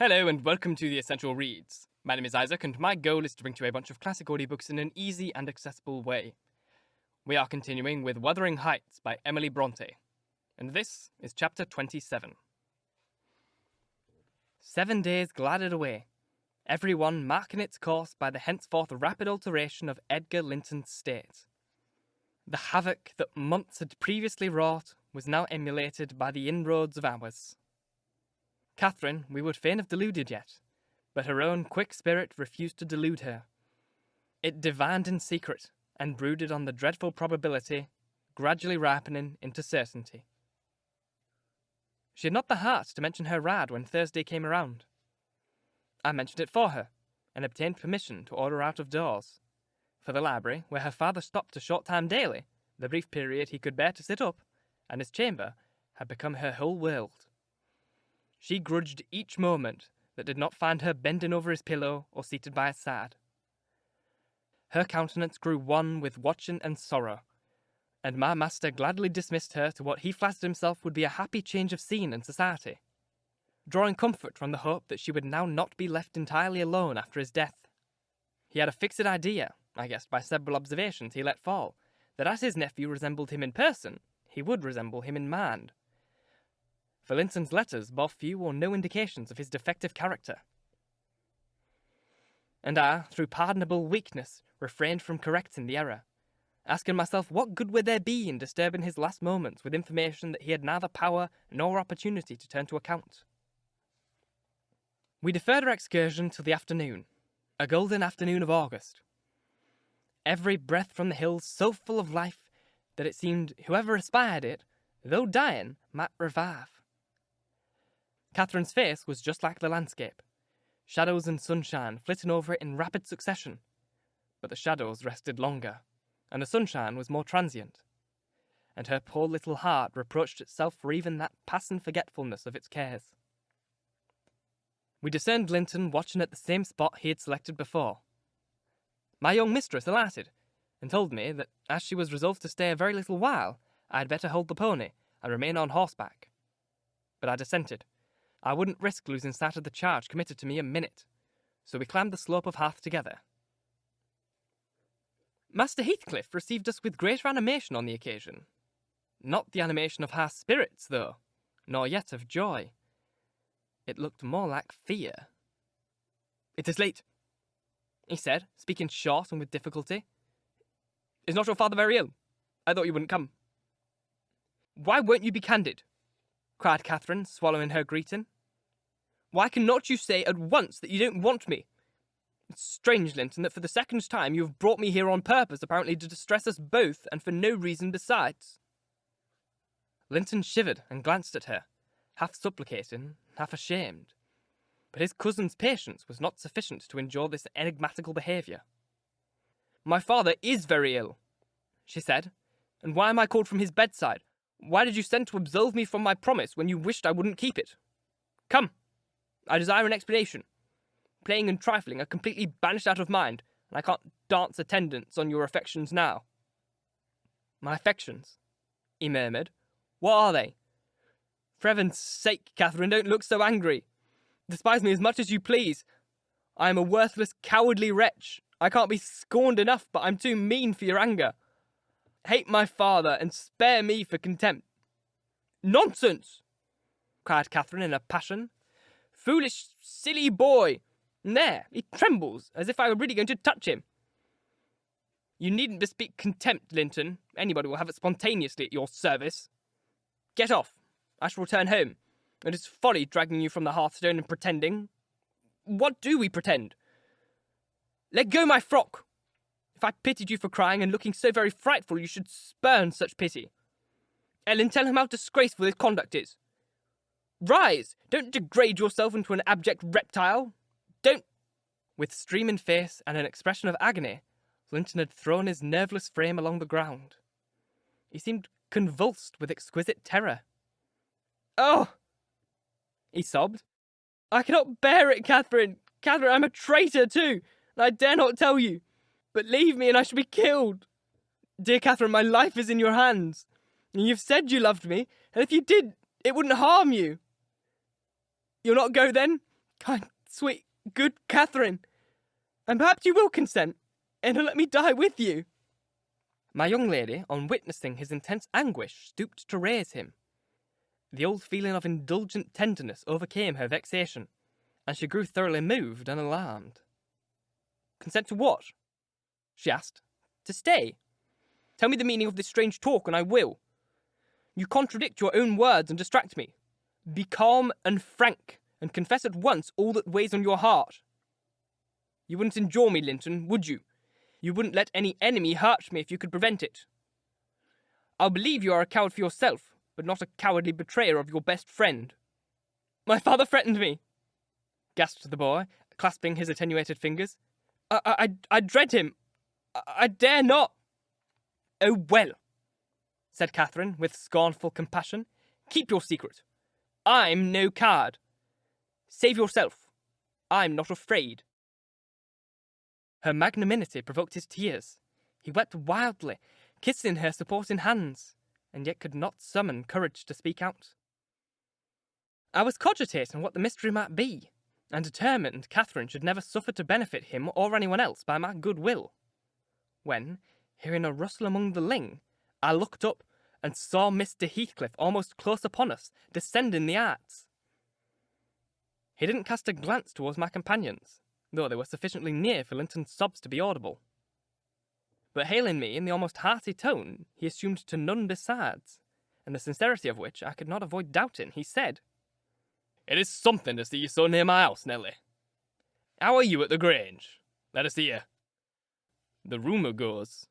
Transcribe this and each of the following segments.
Hello and welcome to The Essential Reads. My name is Isaac and my goal is to bring to you a bunch of classic audiobooks in an easy and accessible way. We are continuing with Wuthering Heights by Emily Brontë, and this is chapter 27. 7 days glided away, every one marking its course by the henceforth rapid alteration of Edgar Linton's state. The havoc that months had previously wrought was now emulated by the inroads of hours. Catherine we would fain have deluded yet, but her own quick spirit refused to delude her. It divined in secret, and brooded on the dreadful probability, gradually ripening into certainty. She had not the heart to mention her rad when Thursday came around. I mentioned it for her, and obtained permission to order out of doors. For the library, where her father stopped a short time daily, the brief period he could bear to sit up, and his chamber, had become her whole world. She grudged each moment that did not find her bending over his pillow or seated by his side. Her countenance grew one with watching and sorrow, and my master gladly dismissed her to what he flattered himself would be a happy change of scene and society, drawing comfort from the hope that she would now not be left entirely alone after his death. He had a fixed idea, I guessed by several observations he let fall, that as his nephew resembled him in person, he would resemble him in mind. For Linton's letters bore few or no indications of his defective character. And I, through pardonable weakness, refrained from correcting the error, asking myself what good would there be in disturbing his last moments with information that he had neither power nor opportunity to turn to account. We deferred our excursion till the afternoon, a golden afternoon of August. Every breath from the hills so full of life that it seemed whoever aspired it, though dying, might revive. Catherine's face was just like the landscape, shadows and sunshine flitting over it in rapid succession, but the shadows rested longer, and the sunshine was more transient, and her poor little heart reproached itself for even that passing forgetfulness of its cares. We discerned Linton watching at the same spot he had selected before. My young mistress alighted, and told me that as she was resolved to stay a very little while, I had better hold the pony and remain on horseback. But I dissented. I wouldn't risk losing sight of the charge committed to me a minute, so we climbed the slope of Heath together. Master Heathcliff received us with greater animation on the occasion. Not the animation of high spirits, though, nor yet of joy. It looked more like fear. "It is late," he said, speaking short and with difficulty. "Is not your father very ill? I thought you wouldn't come." "Why won't you be candid?" cried Catherine, swallowing her greeting. "Why cannot you say at once that you don't want me? It's strange, Linton, that for the second time you have brought me here on purpose, apparently to distress us both, and for no reason besides." Linton shivered and glanced at her, half supplicating, half ashamed. But his cousin's patience was not sufficient to endure this enigmatical behaviour. "My father is very ill," she said, "and why am I called from his bedside? Why did you send to absolve me from my promise when you wished I wouldn't keep it? Come, I desire an explanation. Playing and trifling are completely banished out of mind, and I can't dance attendance on your affections now." "My affections?" he murmured. "What are they?" "For heaven's sake, Catherine, don't look so angry. Despise me as much as you please. I am a worthless, cowardly wretch. I can't be scorned enough, but I'm too mean for your anger. Hate my father, and spare me for contempt." "Nonsense!" cried Catherine in a passion. "Foolish, silly boy! And there, he trembles, as if I were really going to touch him. You needn't bespeak contempt, Linton. Anybody will have it spontaneously at your service. Get off. I shall return home. It is folly dragging you from the hearthstone and pretending. What do we pretend? Let go my frock. If I pitied you for crying and looking so very frightful, you should spurn such pity. Ellen, tell him how disgraceful his conduct is. Rise! Don't degrade yourself into an abject reptile. Don't—" With streaming face and an expression of agony, Linton had thrown his nerveless frame along the ground. He seemed convulsed with exquisite terror. "Oh!" he sobbed. "I cannot bear it, Catherine. Catherine, I'm a traitor too, and I dare not tell you. But leave me and I shall be killed. Dear Catherine, my life is in your hands. And you've said you loved me, and if you did, it wouldn't harm you. You'll not go then? Kind, sweet, good Catherine, and perhaps you will consent, and let me die with you. My young lady, on witnessing his intense anguish, stooped to raise him. The old feeling of indulgent tenderness overcame her vexation, and she grew thoroughly moved and alarmed. Consent to what? She asked. To stay. Tell me the meaning of this strange talk, and I will. You contradict your own words and distract me. Be calm and frank, and confess at once all that weighs on your heart. You wouldn't injure me, Linton, would you? You wouldn't let any enemy hurt me if you could prevent it. I'll believe you are a coward for yourself, but not a cowardly betrayer of your best friend. My father threatened me, gasped the boy, clasping his attenuated fingers. I dread him. I dare not. Oh, well, said Catherine with scornful compassion. Keep your secret. I'm no coward. Save yourself. I'm not afraid. Her magnanimity provoked his tears. He wept wildly, kissing her supporting hands, and yet could not summon courage to speak out. I was cogitating what the mystery might be, and determined Catherine should never suffer to benefit him or anyone else by my good will, when, hearing a rustle among the ling, I looked up and saw Mr. Heathcliff almost close upon us, descending the arts. He didn't cast a glance towards my companions, though they were sufficiently near for Linton's sobs to be audible. But hailing me in the almost hearty tone he assumed to none besides, and the sincerity of which I could not avoid doubting, he said, It is something to see you so near my house, Nelly. How are you at the Grange? Let us hear. The rumour goes,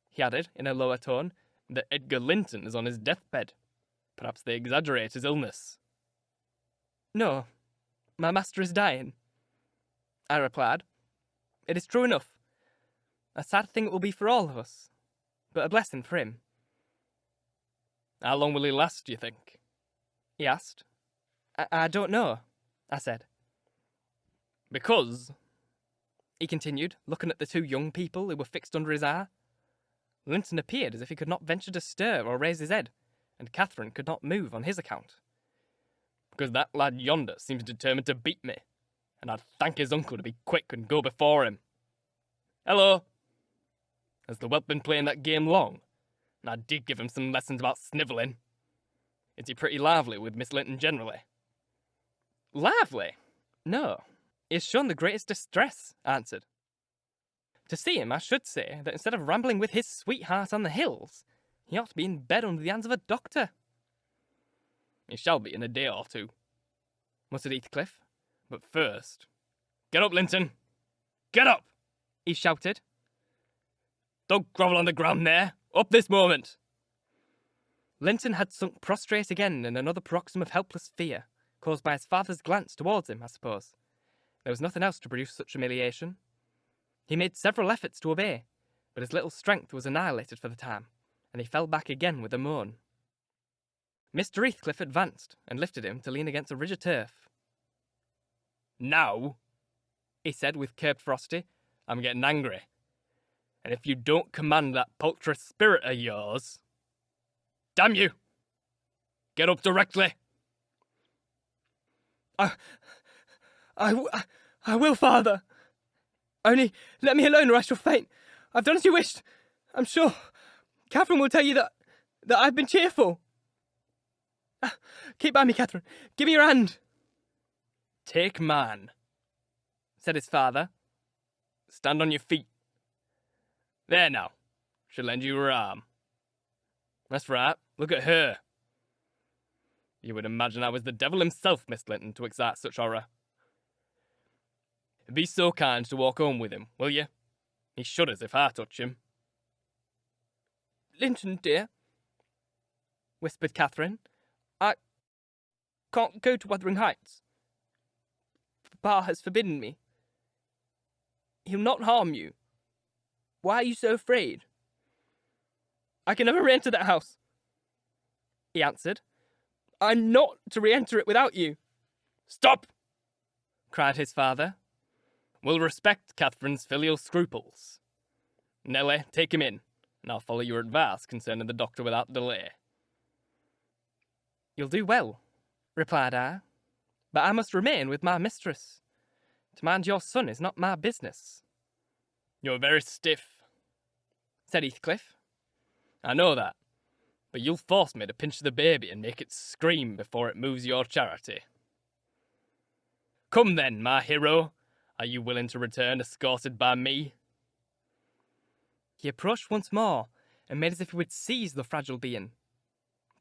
he added in a lower tone, that Edgar Linton is on his deathbed. Perhaps they exaggerate his illness. No, my master is dying, I replied. It is true enough. A sad thing it will be for all of us, but a blessing for him. How long will he last, do you think? He asked. I don't know, I said. Because, he continued, looking at the two young people who were fixed under his eye. Linton appeared as if he could not venture to stir or raise his head, and Catherine could not move on his account. Because that lad yonder seems determined to beat me, and I'd thank his uncle to be quick and go before him. Hello! Has the whelp been playing that game long? And I did give him some lessons about snivelling. Is he pretty lively with Miss Linton generally? Lively? No. He has shown the greatest distress, I answered. To see him, I should say that instead of rambling with his sweetheart on the hills, he ought to be in bed under the hands of a doctor. He shall be in a day or two, muttered Heathcliff. But first, get up, Linton! Get up! He shouted. Don't grovel on the ground there! Up this moment! Linton had sunk prostrate again in another paroxysm of helpless fear, caused by his father's glance towards him, I suppose. There was nothing else to produce such humiliation. He made several efforts to obey, but his little strength was annihilated for the time, and he fell back again with a moan. Mr. Heathcliff advanced and lifted him to lean against a ridge of turf. Now, he said with curbed ferocity, I'm getting angry. And if you don't command that paltry spirit of yours... Damn you! Get up directly! I will, father. Only let me alone or I shall faint. I've done as you wished. I'm sure Catherine will tell you that I've been cheerful. Keep by me, Catherine. Give me your hand. Take mine, said his father. Stand on your feet. There now. She'll lend you her arm. That's right. Look at her. You would imagine I was the devil himself, Miss Linton, to excite such horror. Be so kind to walk home with him, will you? He shudders if I touch him. Linton, dear, whispered Catherine, I can't go to Wuthering Heights. Papa has forbidden me. He'll not harm you. Why are you so afraid? I can never re-enter that house, he answered. I'm not to re-enter it without you. Stop! Cried his father. We'll respect Catherine's filial scruples. Nelly, take him in, and I'll follow your advice concerning the doctor without delay. You'll do well, replied I, but I must remain with my mistress. To mind your son is not my business." "You're very stiff," said Heathcliff. "I know that, but you'll force me to pinch the baby and make it scream before it moves your charity. Come then, my hero. Are you willing to return escorted by me?" He approached once more and made as if he would seize the fragile being.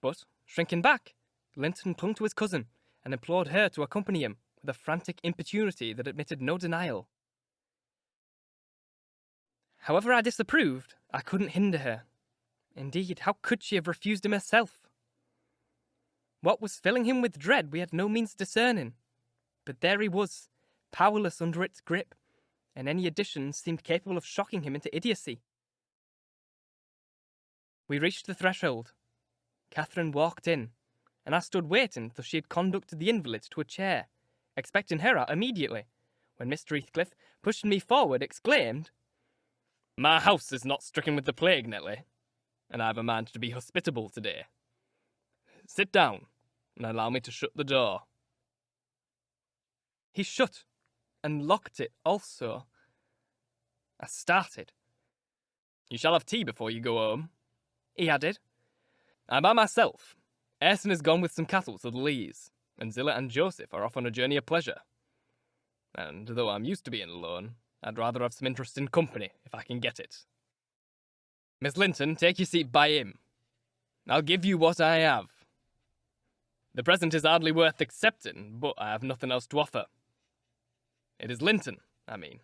But, shrinking back, Linton clung to his cousin and implored her to accompany him with a frantic importunity that admitted no denial. However I disapproved, I couldn't hinder her. Indeed, how could she have refused him herself? What was filling him with dread we had no means of discerning, but there he was, powerless under its grip, and any additions seemed capable of shocking him into idiocy. We reached the threshold. Catherine walked in, and I stood waiting till she had conducted the invalid to a chair, expecting her out immediately, when Mr. Heathcliff, pushing me forward, exclaimed, "My house is not stricken with the plague, Nelly, and I've a mind to be hospitable today. Sit down, and allow me to shut the door." He shut, and locked it also. I started. "You shall have tea before you go home," he added. "I'm by myself. Hareton has gone with some cattle to the Leas, and Zillah and Joseph are off on a journey of pleasure. And though I'm used to being alone, I'd rather have some interesting company if I can get it. Miss Linton, take your seat by him. I'll give you what I have. The present is hardly worth accepting, but I have nothing else to offer. It is Linton, I mean."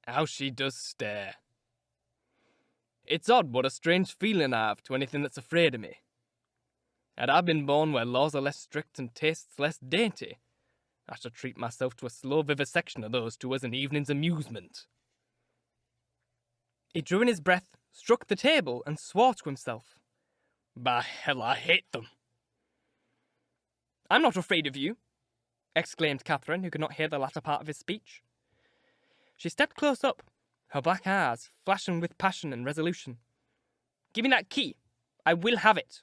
How she does stare. It's odd what a strange feeling I have to anything that's afraid of me. Had I been born where laws are less strict and tastes less dainty, I should treat myself to a slow vivisection of those two as an evening's amusement. He drew in his breath, struck the table, and swore to himself. By hell, I hate them. "I'm not afraid of you," exclaimed Catherine, who could not hear the latter part of his speech. She stepped close up, her black eyes flashing with passion and resolution. "Give me that key. I will have it,"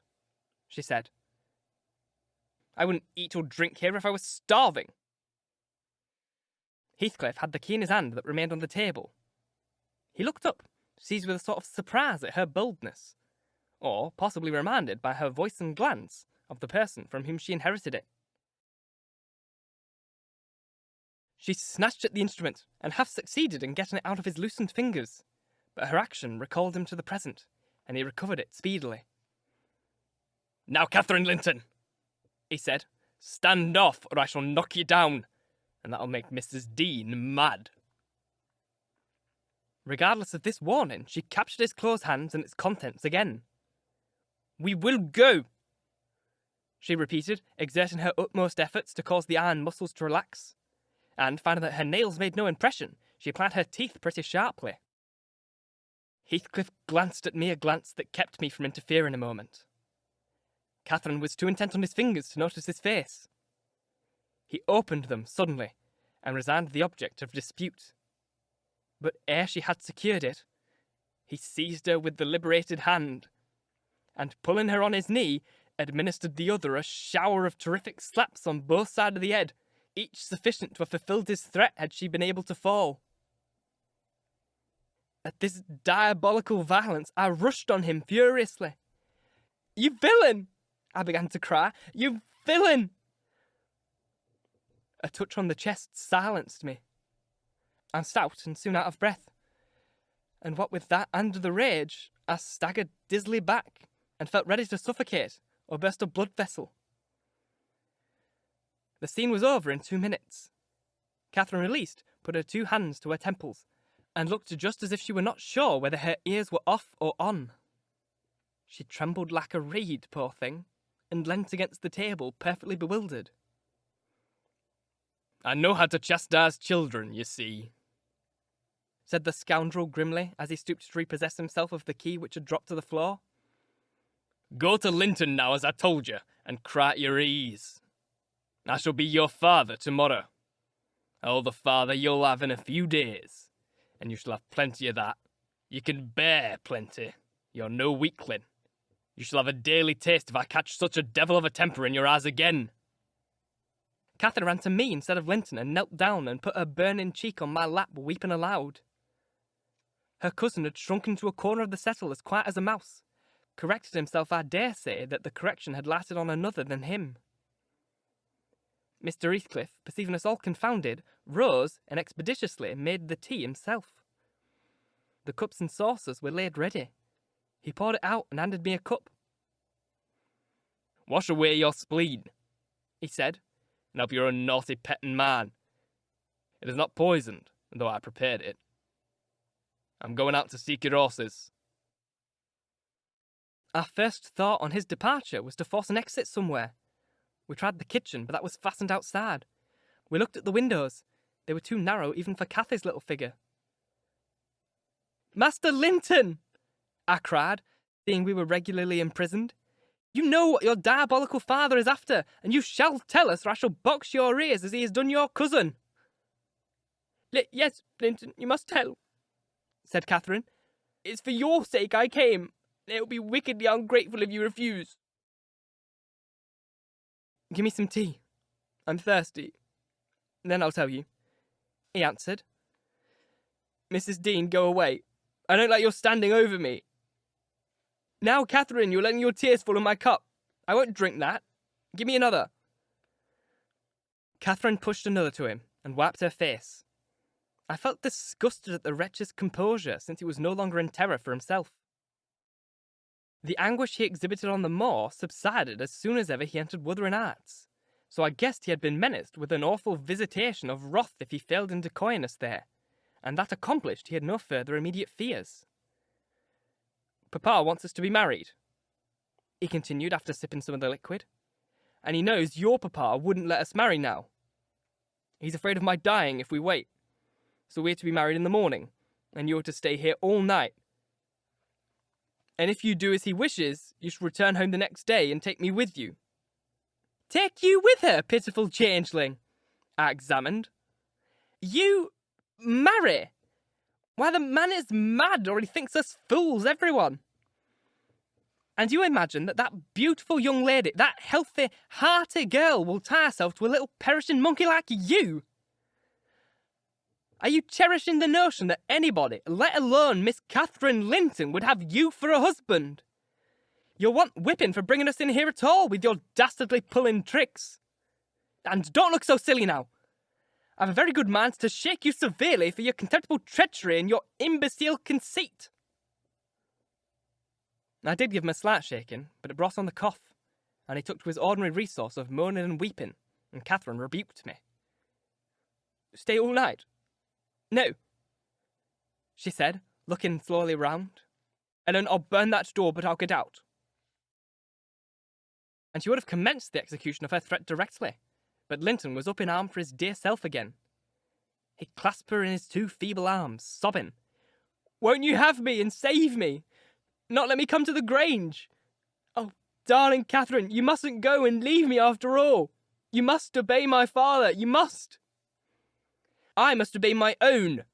she said. "I wouldn't eat or drink here if I was starving." Heathcliff had the key in his hand that remained on the table. He looked up, seized with a sort of surprise at her boldness, or possibly reminded by her voice and glance of the person from whom she inherited it. She snatched at the instrument and half succeeded in getting it out of his loosened fingers, but her action recalled him to the present, and he recovered it speedily. "Now, Cathy and Linton," he said, "stand off, or I shall knock you down, and that'll make Mrs. Dean mad." Regardless of this warning, she captured his closed hands and its contents again. "We will go," she repeated, exerting her utmost efforts to cause the iron muscles to relax, and finding that her nails made no impression, she applied her teeth pretty sharply. Heathcliff glanced at me a glance that kept me from interfering a moment. Catherine was too intent on his fingers to notice his face. He opened them suddenly, and resigned the object of dispute. But ere she had secured it, he seized her with the liberated hand, and pulling her on his knee, administered the other a shower of terrific slaps on both sides of the head, each sufficient to have fulfilled his threat had she been able to fall. At this diabolical violence, I rushed on him furiously. "You villain!" I began to cry. "You villain!" A touch on the chest silenced me. I'm stout and soon out of breath, and what with that and the rage, I staggered dizzily back and felt ready to suffocate or burst a blood vessel. The scene was over in 2 minutes. Catherine released, put her 2 hands to her temples, and looked just as if she were not sure whether her ears were off or on. She trembled like a reed, poor thing, and leant against the table, perfectly bewildered. "I know how to chastise children, you see," said the scoundrel grimly as he stooped to repossess himself of the key which had dropped to the floor. "Go to Linton now, as I told you, and cry at your ease. I shall be your father tomorrow. Oh, the father you'll have in a few days, and you shall have plenty of that. You can bear plenty. You're no weakling. You shall have a daily taste if I catch such a devil of a temper in your eyes again." Cathy ran to me instead of Linton and knelt down and put her burning cheek on my lap, weeping aloud. Her cousin had shrunk into a corner of the settle as quiet as a mouse, corrected himself, I dare say, that the correction had lighted on another than him. Mr. Heathcliff, perceiving us all confounded, rose and expeditiously made the tea himself. The cups and saucers were laid ready. He poured it out and handed me a cup. "Wash away your spleen," he said, "and help your naughty petting man. It is not poisoned, though I prepared it. I'm going out to seek your horses." Our first thought on his departure was to force an exit somewhere. We tried the kitchen, but that was fastened outside. We looked at the windows. They were too narrow even for Cathy's little figure. "Master Linton!" I cried, seeing we were regularly imprisoned. "You know what your diabolical father is after, and you shall tell us, or I shall box your ears as he has done your cousin." "Yes, Linton, you must tell," said Catherine. "It's for your sake I came. It will be wickedly ungrateful if you refuse." "Give me some tea. I'm thirsty. Then I'll tell you," he answered. "Mrs. Dean, go away. I don't like your standing over me. Now, Catherine, you're letting your tears fall in my cup. I won't drink that. Give me another." Catherine pushed another to him and wiped her face. I felt disgusted at the wretch's composure, since he was no longer in terror for himself. The anguish he exhibited on the moor subsided as soon as ever he entered Wuthering Heights, so I guessed he had been menaced with an awful visitation of wrath if he failed in decoying us there, and that accomplished, he had no further immediate fears. "Papa wants us to be married," he continued after sipping some of the liquid, "and he knows your papa wouldn't let us marry now. He's afraid of my dying if we wait, so we're to be married in the morning, and you're to stay here all night. And if you do as he wishes, you shall return home the next day and take me with you." "Take you with her, pitiful changeling?" I examined. "You marry? Why, the man is mad, or he thinks us fools, everyone. And you imagine that that beautiful young lady, that healthy, hearty girl, will tie herself to a little perishing monkey like you? Are you cherishing the notion that anybody, let alone Miss Cathy and Linton, would have you for a husband? You'll want whipping for bringing us in here at all, with your dastardly pulling tricks. And don't look so silly now. I've a very good mind to shake you severely for your contemptible treachery and your imbecile conceit." I did give him a slight shaking, but it brought on the cough, and he took to his ordinary resource of moaning and weeping, and Catherine rebuked me. "Stay all night? No," she said, looking slowly round. "And then I'll burn that door, but I'll get out." And she would have commenced the execution of her threat directly, but Linton was up in arms for his dear self again. He clasped her in his two feeble arms, sobbing, "Won't you have me and save me? Not let me come to the Grange? Oh, darling Catherine, you mustn't go and leave me after all. You must obey my father, you must." "I must obey my own,"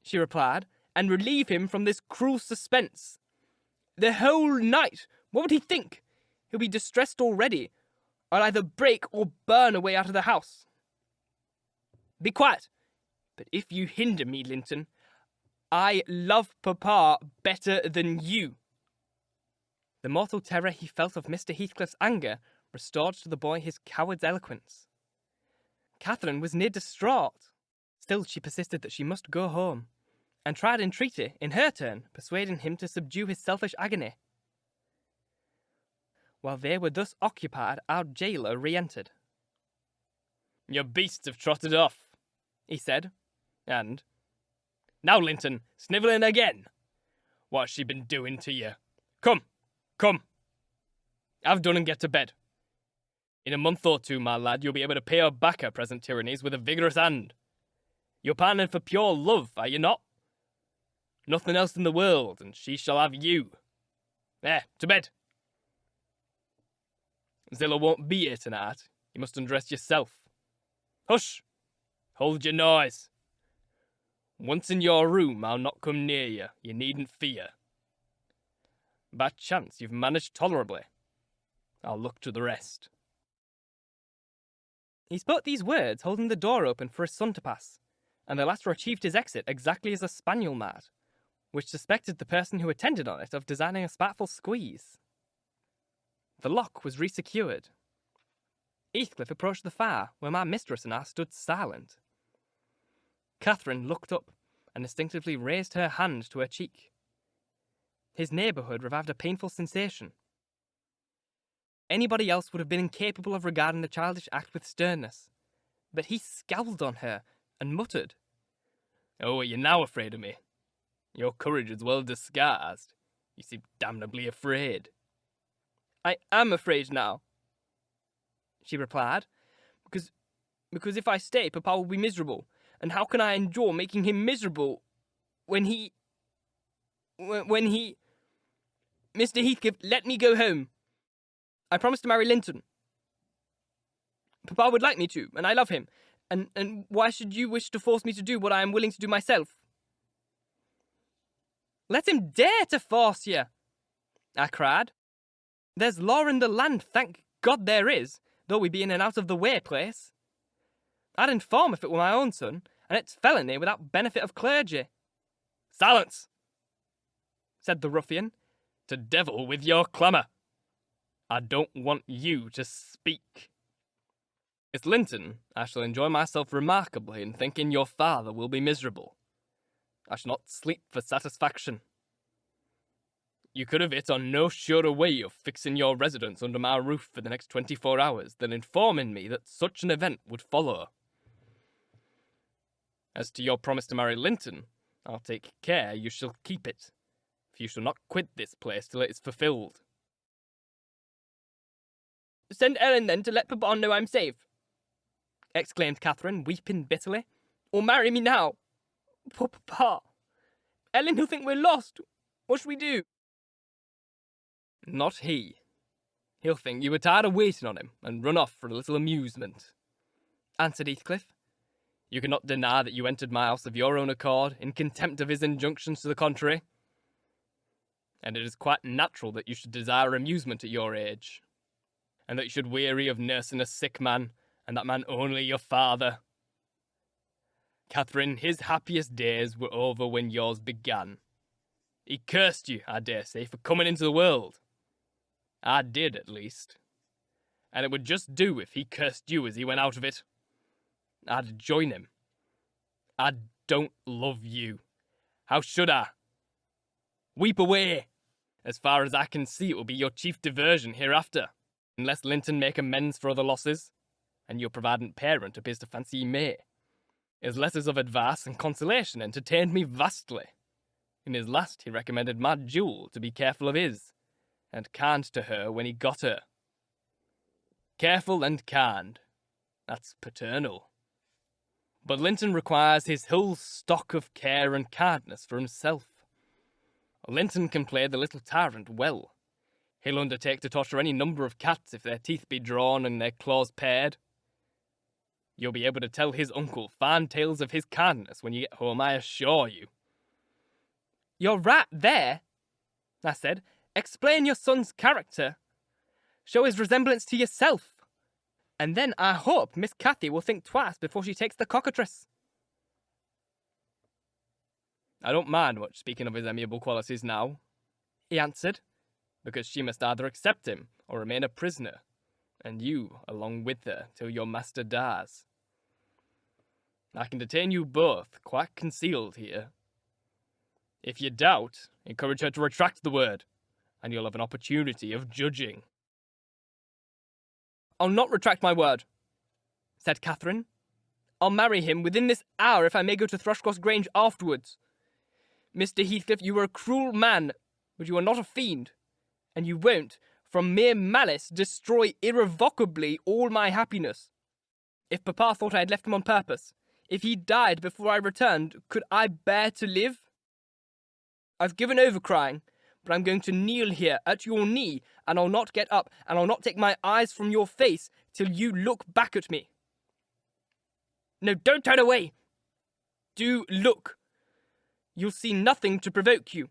she replied, "and relieve him from this cruel suspense. The whole night, what would he think? He'll be distressed already. I'll either break or burn away out of the house. Be quiet. But if you hinder me, Linton, I love Papa better than you." The mortal terror he felt of Mr. Heathcliff's anger restored to the boy his coward's eloquence. Catherine was near distraught. Still she persisted that she must go home, and tried entreaty, in her turn, persuading him to subdue his selfish agony. While they were thus occupied, our jailer re-entered. "Your beasts have trotted off," he said, and, "Now, Linton, snivelling again. What's she been doing to you? Come, come. Have done and get to bed. In a month or two, my lad, you'll be able to pay her back her present tyrannies with a vigorous hand. You're pining for pure love, are you not? Nothing else in the world, and she shall have you. There, to bed. Zillah won't be here tonight. You must undress yourself. Hush! Hold your noise. Once in your room, I'll not come near you. You needn't fear. By chance, you've managed tolerably. I'll look to the rest." He spoke these words, holding the door open for his son to pass, and the latter achieved his exit exactly as a spaniel might, which suspected the person who attended on it of designing a spiteful squeeze. The lock was resecured. Heathcliff approached the fire, where my mistress and I stood silent. Catherine looked up and instinctively raised her hand to her cheek. His neighbourhood revived a painful sensation. Anybody else would have been incapable of regarding the childish act with sternness, but he scowled on her and muttered, "Oh, are you now afraid of me? Your courage is well disguised. You seem damnably afraid." "I am afraid now," she replied, because if I stay, Papa will be miserable, and how can I endure making him miserable when he... Mr. Heathcliff, let me go home. I promised to marry Linton. Papa would like me to, and I love him, and why should you wish to force me to do what I am willing to do myself?" "Let him dare to force you!" I cried. "There's law in the land, thank God there is, though we be in an out-of-the-way place. I'd inform if it were my own son, and it's felony without benefit of clergy." "Silence!" said the ruffian. "To devil with your clamour. I don't want you to speak. Miss Linton, I shall enjoy myself remarkably in thinking your father will be miserable. I shall not sleep for satisfaction. You could have hit on no surer way of fixing your residence under my roof for the next 24 hours than informing me that such an event would follow. As to your promise to marry Linton, I'll take care you shall keep it, for you shall not quit this place till it is fulfilled." "Send Ellen, then, to let Papa know I'm safe," exclaimed Catherine, weeping bitterly. "Or marry me now. Poor Papa. Ellen, he'll think we're lost. What shall we do?" "Not he. He'll think you were tired of waiting on him, and run off for a little amusement," answered Heathcliff. "You cannot deny that you entered my house of your own accord, in contempt of his injunctions to the contrary. And it is quite natural that you should desire amusement at your age, and that you should weary of nursing a sick man, and that man only your father. Catherine, his happiest days were over when yours began. He cursed you, I dare say, for coming into the world. I did, at least. And it would just do if he cursed you as he went out of it. I'd join him. I don't love you. How should I? Weep away. As far as I can see, it will be your chief diversion hereafter, unless Linton make amends for other losses, and your provident parent appears to fancy he may. His letters of advice and consolation entertained me vastly. In his last he recommended my Jewel to be careful of his, and kind to her when he got her. Careful and kind. That's paternal. But Linton requires his whole stock of care and kindness for himself. Linton can play the little tyrant well. He'll undertake to torture any number of cats if their teeth be drawn and their claws pared. You'll be able to tell his uncle fine tales of his kindness when you get home, I assure you. You're right there, I said. Explain your son's character. Show his resemblance to yourself. And then I hope Miss Cathy will think twice before she takes the cockatrice. I don't mind much speaking of his amiable qualities now, he answered, because she must either accept him or remain a prisoner, and you along with her till your master dies. I can detain you both quite concealed here. If you doubt, encourage her to retract the word, and you'll have an opportunity of judging. I'll not retract my word, said Catherine. I'll marry him within this hour if I may go to Thrushcross Grange afterwards. Mr. Heathcliff, you are a cruel man, but you are not a fiend, and you won't, from mere malice, destroy irrevocably all my happiness. If Papa thought I had left him on purpose, if he died before I returned, could I bear to live? I've given over crying, but I'm going to kneel here at your knee, and I'll not get up, and I'll not take my eyes from your face till you look back at me. No, don't turn away. Do look. You'll see nothing to provoke you.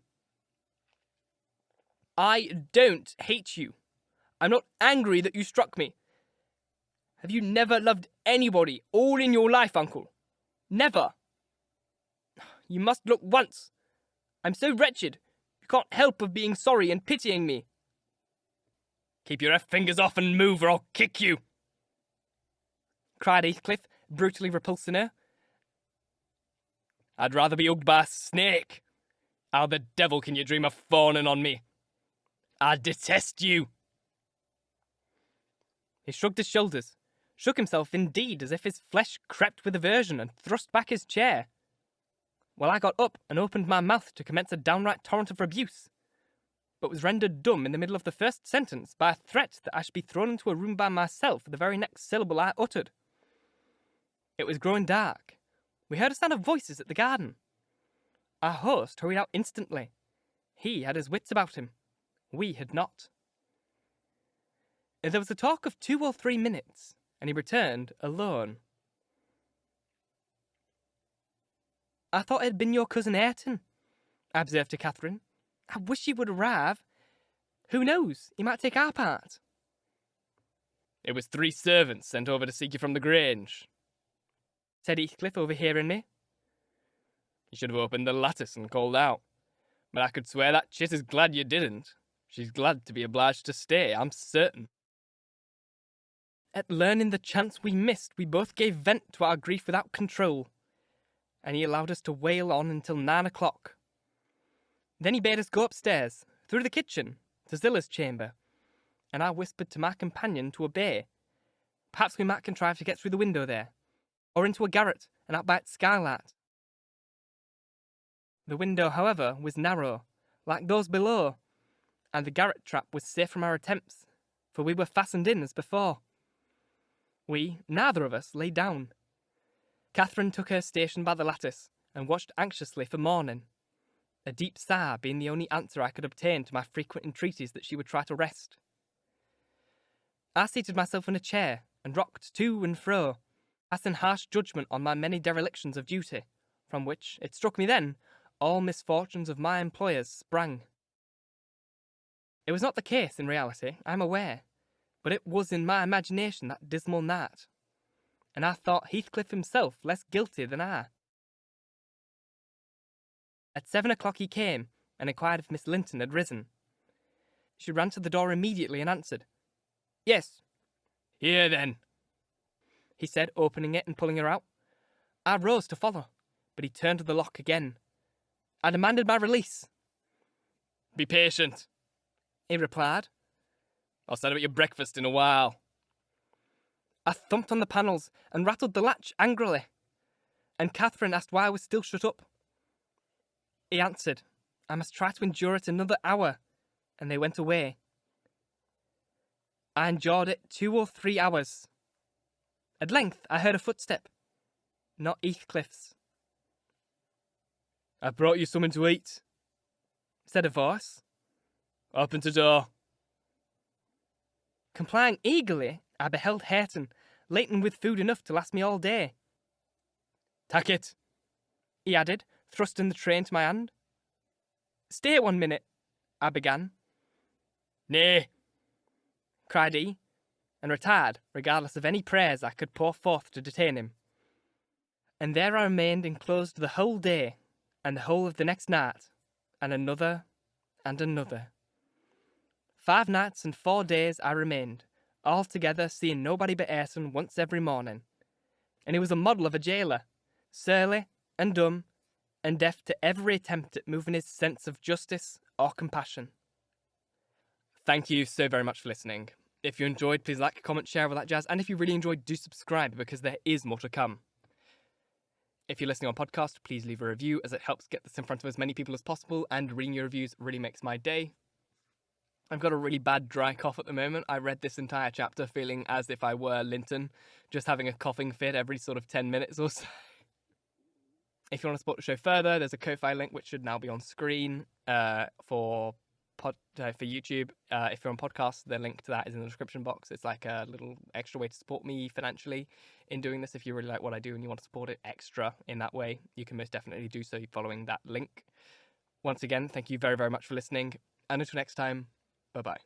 I don't hate you. I'm not angry that you struck me. Have you never loved anybody all in your life, Uncle? Never. You must look once. I'm so wretched. You can't help of being sorry and pitying me. Keep your fingers off and move or I'll kick you, cried Heathcliff, brutally repulsing her. I'd rather be hugged by a snake. How the devil can you dream of fawning on me? I detest you. He shrugged his shoulders, shook himself indeed as if his flesh crept with aversion, and thrust back his chair, while I got up and opened my mouth to commence a downright torrent of abuse, but was rendered dumb in the middle of the first sentence by a threat that I should be thrown into a room by myself for the very next syllable I uttered. It was growing dark. We heard a sound of voices at the garden. Our host hurried out instantly. He had his wits about him. We had not. There was a talk of 2 or 3 minutes, and he returned alone. I thought it had been your cousin Hareton, I observed to Catherine. I wish he would arrive. Who knows, he might take our part. It was 3 servants sent over to seek you from the Grange, said Heathcliff, overhearing me. You should have opened the lattice and called out. But I could swear that chit is glad you didn't. She's glad to be obliged to stay, I'm certain. At learning the chance we missed, we both gave vent to our grief without control, and he allowed us to wail on until 9 o'clock. Then he bade us go upstairs, through the kitchen, to Zilla's chamber, and I whispered to my companion to obey. Perhaps we might contrive to get through the window there, or into a garret and out by its skylight. The window, however, was narrow, like those below, and the garret trap was safe from our attempts, for we were fastened in as before. We, neither of us, lay down. Catherine took her station by the lattice, and watched anxiously for morning, a deep sigh being the only answer I could obtain to my frequent entreaties that she would try to rest. I seated myself in a chair, and rocked to and fro, passing harsh judgment on my many derelictions of duty, from which, it struck me then, all misfortunes of my employers sprang. It was not the case in reality, I am aware, but it was in my imagination that dismal night, and I thought Heathcliff himself less guilty than I. At 7 o'clock he came, and inquired if Miss Linton had risen. She ran to the door immediately and answered, "Yes." "Here, then," he said, opening it and pulling her out. I rose to follow, but he turned the lock again. I demanded my release. "Be patient," he replied. "I'll set about your breakfast in a while." I thumped on the panels and rattled the latch angrily, and Catherine asked why I was still shut up. He answered, I must try to endure it another hour, and they went away. I endured it 2 or 3 hours. At length I heard a footstep, not Heathcliff's. "I've brought you something to eat," said a voice. "Open the door." Complying eagerly, I beheld Hareton, laden with food enough to last me all day. "Tak it," he added, thrusting the tray into my hand. "Stay 1 minute," I began. "Nay," cried he, and retired, regardless of any prayers I could pour forth to detain him. And there I remained enclosed the whole day, and the whole of the next night, and another, and another. 5 nights and 4 days I remained, altogether seeing nobody but Hareton once every morning. And he was a model of a jailer, surly and dumb, and deaf to every attempt at moving his sense of justice or compassion. Thank you so very much for listening. If you enjoyed, please like, comment, share, all that jazz, and if you really enjoyed, do subscribe, because there is more to come. If you're listening on podcast, please leave a review, as it helps get this in front of as many people as possible, and reading your reviews really makes my day. I've got a really bad dry cough at the moment. I read this entire chapter feeling as if I were Linton, just having a coughing fit every sort of 10 minutes or so. If you want to support the show further, there's a Ko-Fi link which should now be on screen for YouTube. If you're on podcast, the link to that is in the description box. It's like a little extra way to support me financially in doing this. If you really like what I do and you want to support it extra in that way, you can most definitely do so following that link. Once again, thank you very, very much for listening. And until next time, bye-bye.